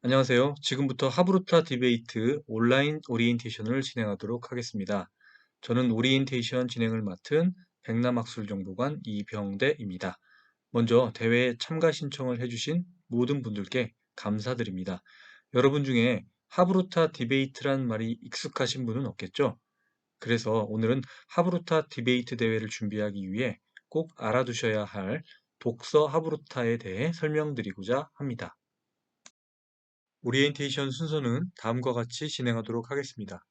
안녕하세요. 지금부터 하브루타 디베이트 온라인 오리엔테이션을 진행하도록 하겠습니다. 저는 오리엔테이션 진행을 맡은 백남학술정보관 이병대입니다. 먼저 대회에 참가 신청을 해주신 모든 분들께 감사드립니다. 여러분 중에 하브루타 디베이트란 말이 익숙하신 분은 없겠죠? 그래서 오늘은 하브루타 디베이트 대회를 준비하기 위해 꼭 알아두셔야 할 독서 하브루타에 대해 설명드리고자 합니다. 오리엔테이션 순서는 다음과 같이 진행하도록 하겠습니다.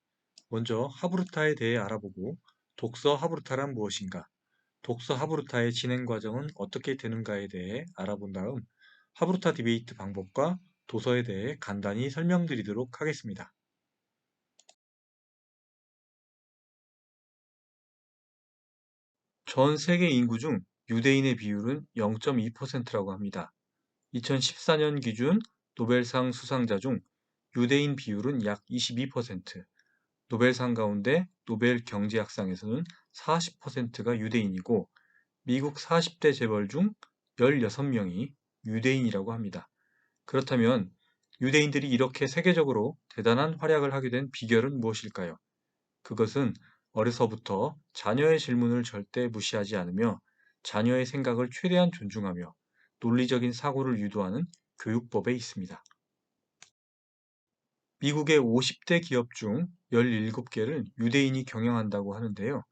먼저 하브루타에 대해 알아보고 독서 하브루타란 무엇인가, 독서 하브루타의 진행 과정은 어떻게 되는가에 대해 알아본 다음 하브루타 디베이트 방법과 도서에 대해 간단히 설명드리도록 하겠습니다. 전 세계 인구 중 유대인의 비율은 0.2%라고 합니다. 2014년 기준 노벨상 수상자 중 유대인 비율은 약 22%, 노벨상 가운데 노벨 경제학상에서는 40%가 유대인이고 미국 40대 재벌 중 16명이 유대인이라고 합니다. 그렇다면 유대인들이 이렇게 세계적으로 대단한 활약을 하게 된 비결은 무엇일까요? 그것은 어려서부터 자녀의 질문을 절대 무시하지 않으며 자녀의 생각을 최대한 존중하며 논리적인 사고를 유도하는 교육법에 있습니다. 미국의 50대 기업 중 17개를 유대인이 경영한다고 하는데요.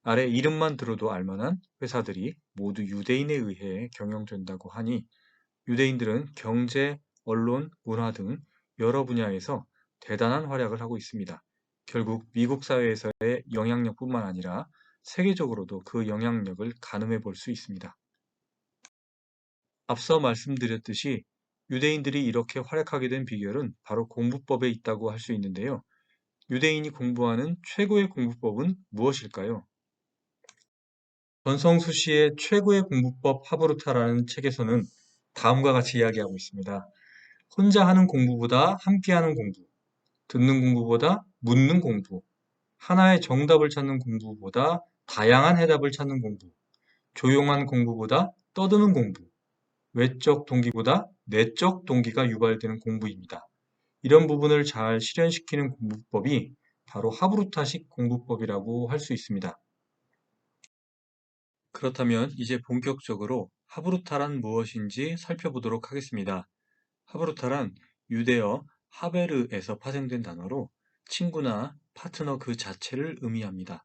아래 이름만 들어도 알만한 회사들이 모두 유대인에 의해 경영된다고 하니 유대인들은 경제, 언론, 문화 등 여러 분야에서 대단한 활약을 하고 있습니다. 결국 미국 사회에서의 영향력뿐만 아니라 세계적으로도 그 영향력을 가늠해 볼 수 있습니다. 앞서 말씀드렸듯이 유대인들이 이렇게 활약하게 된 비결은 바로 공부법에 있다고 할 수 있는데요. 유대인이 공부하는 최고의 공부법은 무엇일까요? 전성수 씨의 최고의 공부법 하브루타라는 책에서는 다음과 같이 이야기하고 있습니다. 혼자 하는 공부보다 함께 하는 공부, 듣는 공부보다 묻는 공부, 하나의 정답을 찾는 공부보다 다양한 해답을 찾는 공부, 조용한 공부보다 떠드는 공부, 외적 동기보다 내적 동기가 유발되는 공부입니다. 이런 부분을 잘 실현시키는 공부법이 바로 하브루타식 공부법이라고 할 수 있습니다. 그렇다면 이제 본격적으로 하브루타란 무엇인지 살펴보도록 하겠습니다. 하브루타란 유대어 하베르에서 파생된 단어로 친구나 파트너 그 자체를 의미합니다.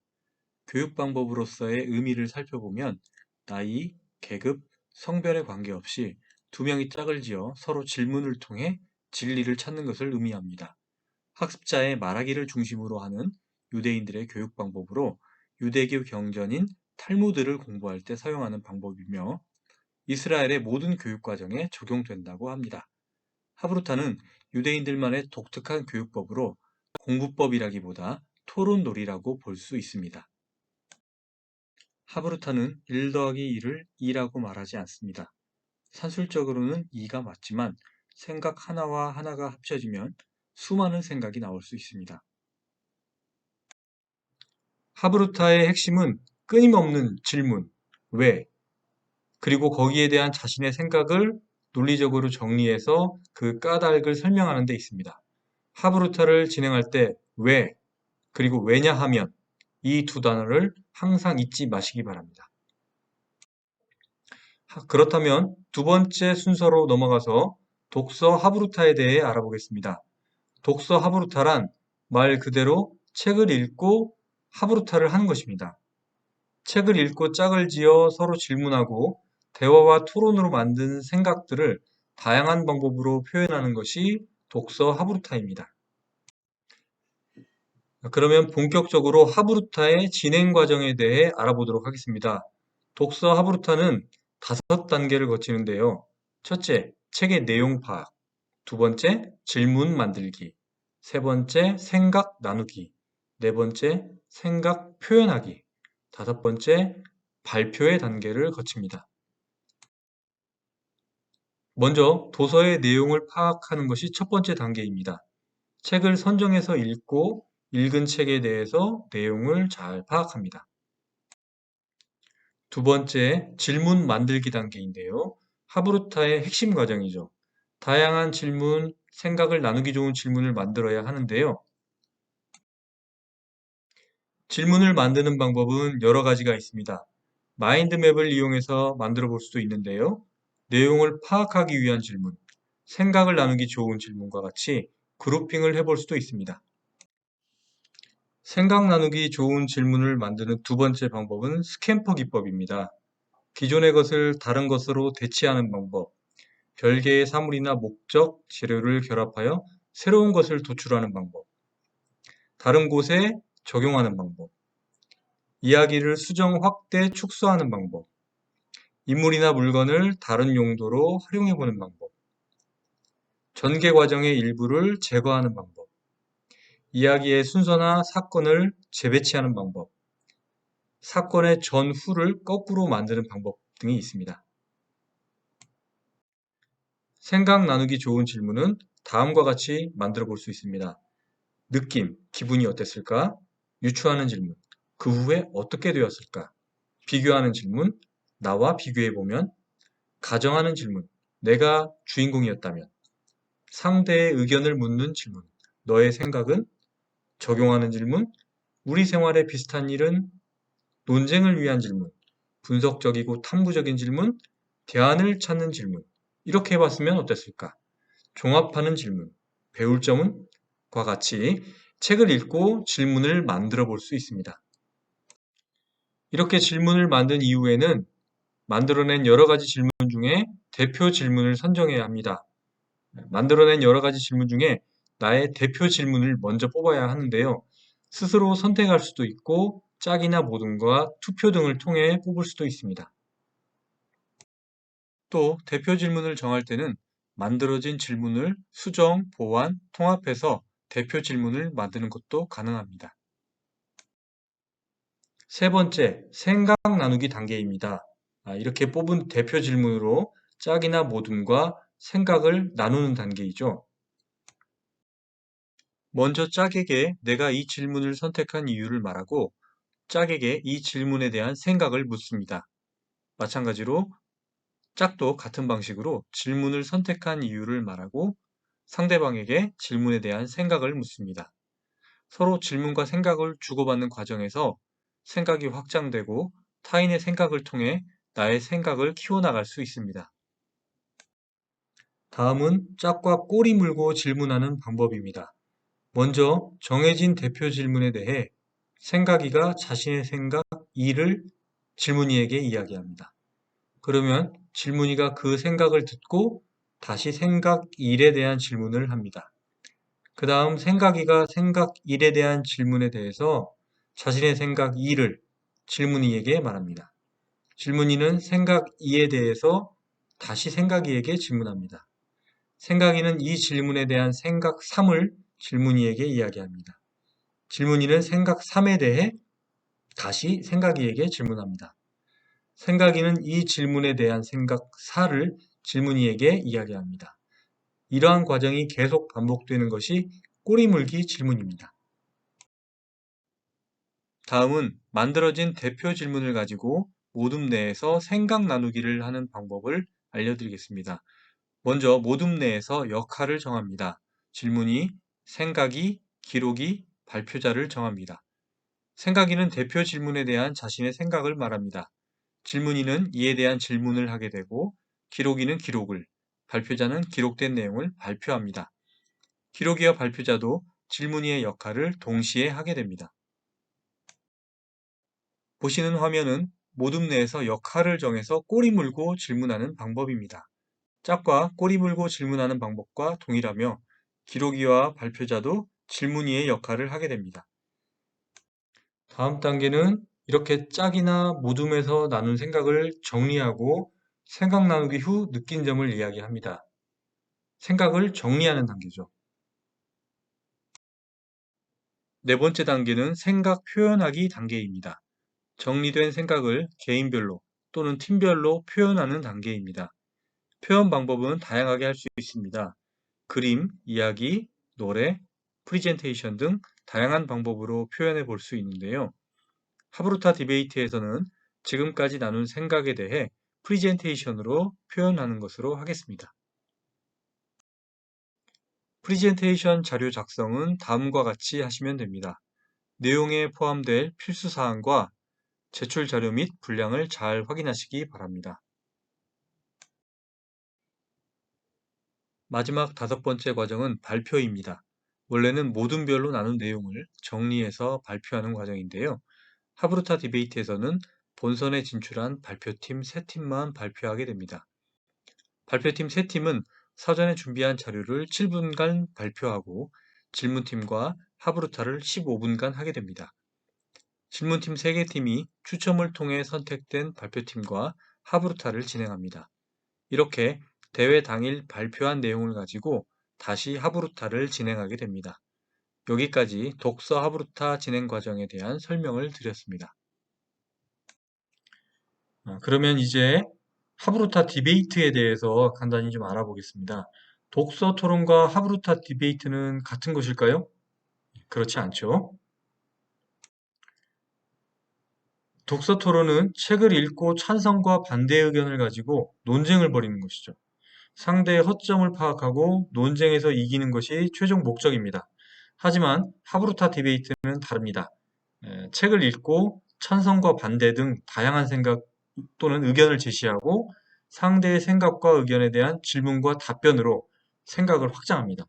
교육 방법으로서의 의미를 살펴보면 나이, 계급, 성별에 관계없이 두 명이 짝을 지어 서로 질문을 통해 진리를 찾는 것을 의미합니다. 학습자의 말하기를 중심으로 하는 유대인들의 교육 방법으로 유대교 경전인 탈무드를 공부할 때 사용하는 방법이며 이스라엘의 모든 교육 과정에 적용된다고 합니다. 하브루타는 유대인들만의 독특한 교육법으로 공부법이라기보다 토론놀이라고 볼 수 있습니다. 하브루타는 1 더하기 1을 2라고 말하지 않습니다. 산술적으로는 2가 맞지만 생각 하나와 하나가 합쳐지면 수많은 생각이 나올 수 있습니다. 하브루타의 핵심은 끊임없는 질문, 왜, 그리고 거기에 대한 자신의 생각을 논리적으로 정리해서 그 까닭을 설명하는 데 있습니다. 하브루타를 진행할 때 왜, 그리고 왜냐하면 이 두 단어를 항상 잊지 마시기 바랍니다. 그렇다면 두 번째 순서로 넘어가서 독서 하브루타에 대해 알아보겠습니다. 독서 하브루타란 말 그대로 책을 읽고 하브루타를 하는 것입니다. 책을 읽고 짝을 지어 서로 질문하고 대화와 토론으로 만든 생각들을 다양한 방법으로 표현하는 것이 독서 하브루타입니다. 그러면 본격적으로 하브루타의 진행 과정에 대해 알아보도록 하겠습니다. 독서 하브루타는 5단계를 거치는데요. 첫째, 책의 내용 파악. 두 번째, 질문 만들기. 세 번째, 생각 나누기. 네 번째, 생각 표현하기. 다섯 번째, 발표의 단계를 거칩니다. 먼저 도서의 내용을 파악하는 것이 첫 번째 단계입니다. 책을 선정해서 읽고 읽은 책에 대해서 내용을 잘 파악합니다. 두 번째, 질문 만들기 단계인데요. 하브루타의 핵심 과정이죠. 다양한 질문, 생각을 나누기 좋은 질문을 만들어야 하는데요. 질문을 만드는 방법은 여러 가지가 있습니다. 마인드맵을 이용해서 만들어 볼 수도 있는데요. 내용을 파악하기 위한 질문, 생각을 나누기 좋은 질문과 같이 그룹핑을 해볼 수도 있습니다. 생각 나누기 좋은 질문을 만드는 두 번째 방법은 스캠퍼 기법입니다. 기존의 것을 다른 것으로 대체하는 방법, 별개의 사물이나 목적, 재료를 결합하여 새로운 것을 도출하는 방법, 다른 곳에 적용하는 방법, 이야기를 수정, 확대, 축소하는 방법, 인물이나 물건을 다른 용도로 활용해보는 방법, 전개 과정의 일부를 제거하는 방법, 이야기의 순서나 사건을 재배치하는 방법, 사건의 전후를 거꾸로 만드는 방법 등이 있습니다. 생각 나누기 좋은 질문은 다음과 같이 만들어 볼 수 있습니다. 느낌, 기분이 어땠을까? 유추하는 질문, 그 후에 어떻게 되었을까? 비교하는 질문, 나와 비교해보면, 가정하는 질문, 내가 주인공이었다면, 상대의 의견을 묻는 질문, 너의 생각은? 적용하는 질문, 우리 생활에 비슷한 일은? 논쟁을 위한 질문, 분석적이고 탐구적인 질문, 대안을 찾는 질문. 이렇게 해봤으면 어땠을까? 종합하는 질문, 배울 점은? 과 같이 책을 읽고 질문을 만들어 볼 수 있습니다. 이렇게 질문을 만든 이후에는 만들어낸 여러 가지 질문 중에 대표 질문을 선정해야 합니다. 만들어낸 여러 가지 질문 중에 나의 대표 질문을 먼저 뽑아야 하는데요. 스스로 선택할 수도 있고 짝이나 모둠과 투표 등을 통해 뽑을 수도 있습니다. 또 대표 질문을 정할 때는 만들어진 질문을 수정, 보완, 통합해서 대표 질문을 만드는 것도 가능합니다. 세 번째, 생각 나누기 단계입니다. 이렇게 뽑은 대표 질문으로 짝이나 모둠과 생각을 나누는 단계이죠. 먼저 짝에게 내가 이 질문을 선택한 이유를 말하고 짝에게 이 질문에 대한 생각을 묻습니다. 마찬가지로 짝도 같은 방식으로 질문을 선택한 이유를 말하고 상대방에게 질문에 대한 생각을 묻습니다. 서로 질문과 생각을 주고받는 과정에서 생각이 확장되고 타인의 생각을 통해 나의 생각을 키워나갈 수 있습니다. 다음은 짝과 꼬리 물고 질문하는 방법입니다. 먼저 정해진 대표 질문에 대해 생각이가 자신의 생각 이를 질문이에게 이야기합니다. 그러면 질문이가 그 생각을 듣고 다시 생각 1에 대한 질문을 합니다. 그 다음 생각이가 생각 1에 대한 질문에 대해서 자신의 생각 2를 질문이에게 말합니다. 질문이는 생각 2에 대해서 다시 생각 2에게 질문합니다. 생각 2는 이 질문에 대한 생각 3을 질문이에게 이야기합니다. 질문이는 생각 3에 대해 다시 생각 2에게 질문합니다. 생각 2는 이 질문에 대한 생각 4를 질문이에게 이야기합니다. 이러한 과정이 계속 반복되는 것이 꼬리물기 질문입니다. 다음은 만들어진 대표 질문을 가지고 모둠 내에서 생각 나누기를 하는 방법을 알려드리겠습니다. 먼저 모둠 내에서 역할을 정합니다. 질문이, 생각이, 기록이, 발표자를 정합니다. 생각이는 대표 질문에 대한 자신의 생각을 말합니다. 질문이는 이에 대한 질문을 하게 되고 기록이는 기록을, 발표자는 기록된 내용을 발표합니다. 기록이와 발표자도 질문이의 역할을 동시에 하게 됩니다. 보시는 화면은 모둠 내에서 역할을 정해서 꼬리 물고 질문하는 방법입니다. 짝과 꼬리 물고 질문하는 방법과 동일하며 기록이와 발표자도 질문이의 역할을 하게 됩니다. 다음 단계는 이렇게 짝이나 모둠에서 나눈 생각을 정리하고 생각 나누기 후 느낀 점을 이야기합니다. 생각을 정리하는 단계죠. 네 번째 단계는 생각 표현하기 단계입니다. 정리된 생각을 개인별로 또는 팀별로 표현하는 단계입니다. 표현 방법은 다양하게 할 수 있습니다. 그림, 이야기, 노래, 프리젠테이션 등 다양한 방법으로 표현해 볼 수 있는데요. 하브루타 디베이트에서는 지금까지 나눈 생각에 대해 프리젠테이션으로 표현하는 것으로 하겠습니다. 프리젠테이션 자료 작성은 다음과 같이 하시면 됩니다. 내용에 포함될 필수 사항과 제출 자료 및 분량을 잘 확인하시기 바랍니다. 마지막 5번째 과정은 발표입니다. 원래는 모든 별로 나눈 내용을 정리해서 발표하는 과정인데요. 하브루타 디베이트에서는 본선에 진출한 발표팀 3팀만 발표하게 됩니다. 발표팀 3팀은 사전에 준비한 자료를 7분간 발표하고 질문팀과 하브루타를 15분간 하게 됩니다. 질문팀 3개 팀이 추첨을 통해 선택된 발표팀과 하브루타를 진행합니다. 이렇게 대회 당일 발표한 내용을 가지고 다시 하브루타를 진행하게 됩니다. 여기까지 독서 하브루타 진행 과정에 대한 설명을 드렸습니다. 그러면 이제 하브루타 디베이트에 대해서 간단히 좀 알아보겠습니다. 독서 토론과 하브루타 디베이트는 같은 것일까요? 그렇지 않죠. 독서 토론은 책을 읽고 찬성과 반대 의견을 가지고 논쟁을 벌이는 것이죠. 상대의 허점을 파악하고 논쟁에서 이기는 것이 최종 목적입니다. 하지만 하브루타 디베이트는 다릅니다. 책을 읽고 찬성과 반대 등 다양한 생각 또는 의견을 제시하고 상대의 생각과 의견에 대한 질문과 답변으로 생각을 확장합니다.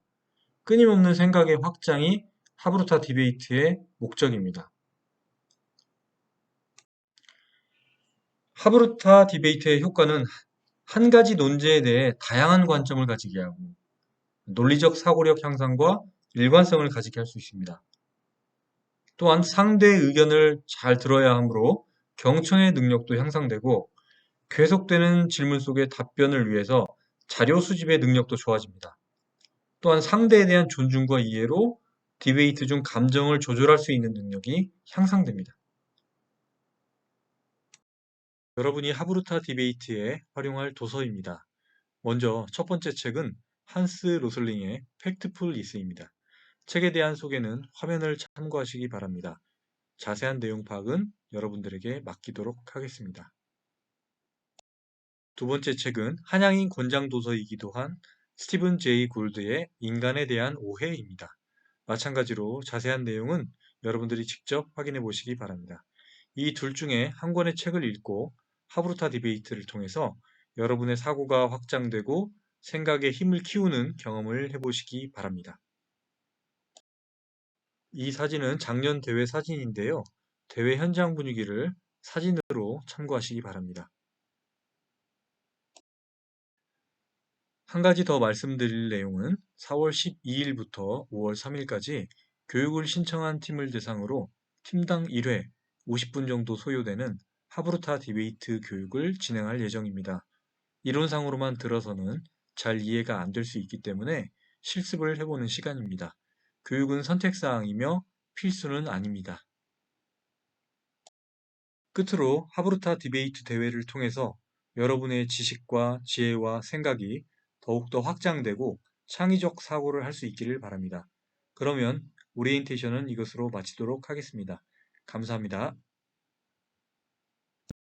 끊임없는 생각의 확장이 하브루타 디베이트의 목적입니다. 하브루타 디베이트의 효과는 한 가지 논제에 대해 다양한 관점을 가지게 하고 논리적 사고력 향상과 일관성을 가지게 할 수 있습니다. 또한 상대의 의견을 잘 들어야 하므로 경청의 능력도 향상되고 계속되는 질문 속의 답변을 위해서 자료 수집의 능력도 좋아집니다. 또한 상대에 대한 존중과 이해로 디베이트 중 감정을 조절할 수 있는 능력이 향상됩니다. 여러분이 하브루타 디베이트에 활용할 도서입니다. 먼저 첫 번째 책은 한스 로슬링의 팩트풀 리스입니다. 책에 대한 소개는 화면을 참고하시기 바랍니다. 자세한 내용 파악은 여러분들에게 맡기도록 하겠습니다. 두 번째 책은 한양인 권장 도서이기도 한 스티븐 제이 굴드의 인간에 대한 오해입니다. 마찬가지로 자세한 내용은 여러분들이 직접 확인해 보시기 바랍니다. 이 둘 중에 한 권의 책을 읽고 하브루타 디베이트를 통해서 여러분의 사고가 확장되고 생각의 힘을 키우는 경험을 해보시기 바랍니다. 이 사진은 작년 대회 사진인데요. 대회 현장 분위기를 사진으로 참고하시기 바랍니다. 한 가지 더 말씀드릴 내용은 4월 12일부터 5월 3일까지 교육을 신청한 팀을 대상으로 팀당 1회 50분 정도 소요되는 하브루타 디베이트 교육을 진행할 예정입니다. 이론상으로만 들어서는 잘 이해가 안 될 수 있기 때문에 실습을 해보는 시간입니다. 교육은 선택사항이며 필수는 아닙니다. 끝으로 하브루타 디베이트 대회를 통해서 여러분의 지식과 지혜와 생각이 더욱더 확장되고 창의적 사고를 할 수 있기를 바랍니다. 그러면 오리엔테이션은 이것으로 마치도록 하겠습니다. 감사합니다.